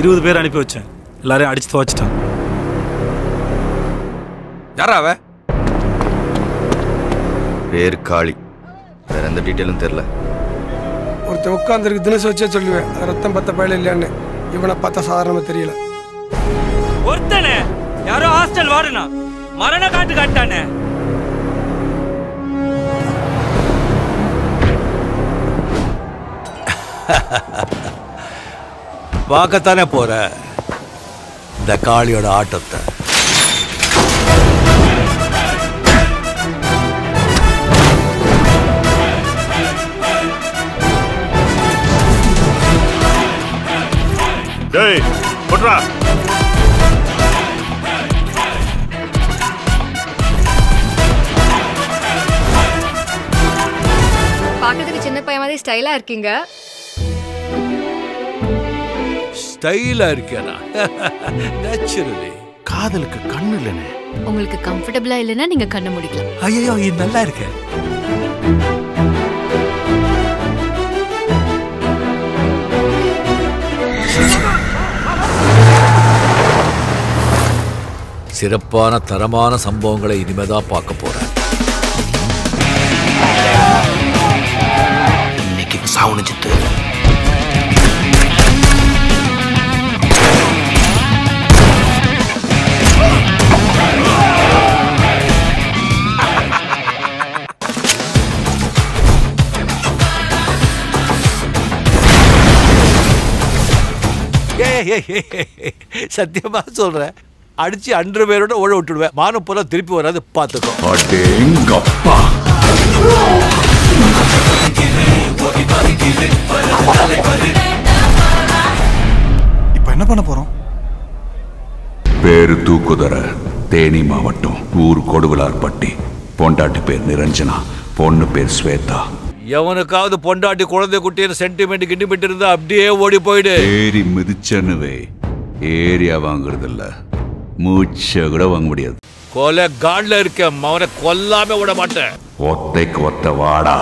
20 பேர் அனுப்பி வச்சேன், எல்லாரையும் அடிச்சு துவச்சிட்டான். யாரா அவ? பேர் காளி, வேற எந்த டீட்டெயிலும் தெரியல. ஒருத்தன் உட்காந்துருக்கு தினசு வச்சே சொல்லுவேன், ரத்தம் பத்த பயில இல்லையான்னு. இவனை பார்த்தா சாதாரணமா தெரியல. ஒருத்தனே யாரோ ஹாஸ்டல் வாடுனா மரண காட்டு காட்டானே. பார்க்கத்தானே போற இந்த காளியோட ஆட்டத்தை. டேய் போட்றா. பார்க்கிறதுக்கு சின்ன பையன் மாதிரி ஸ்டைலா இருக்கீங்க. ஸ்டைலா இருக்கேனா? நேச்சுரலி. காதலுக்கு கண்ணு இல்லனே. உங்களுக்கு கம்ஃபர்ட்டபிளா இல்லைன்னா நீங்க கண்ண முடிக்கலாம். ஐயோ இது நல்லா இருக்கு. சிறப்பான தரமான சம்பவங்களை இனிமேதான் பார்க்க போறேன். இன்னைக்கு சாவுனிச்சிட்டு சத்தியமா சொல்றேன், அடிச்சு 2 பேரோட ஓட விட்டுடுவேன். மானம் போல திருப்பி வராது, பாத்துக்கோ. இப்ப என்ன பண்ண போறோம்? பேரு தூக்குதர, தேனி மாவட்டம், ஊர் கொடுவிலார்பட்டி. பொண்டாட்டி பேர் நிரஞ்சனா, பொண்ணு பேர் ஸ்வேதா. எவனுக்காவது பொண்டாட்டி குழந்தை குட்டின்னு சென்டிமெண்ட் கிண்டிமெண்ட் இருந்தா அப்படியே ஓடி போயிடு. ஏறி மிதிச்சனுவே ஏரியா வாங்குறது இல்ல, மூச்சை கூட வாங்க முடியாது. கொலை காட்ல இருக்க அவனை கொல்லாம விட மாட்டேன். ஒத்தைக்கு ஒத்த வாடா.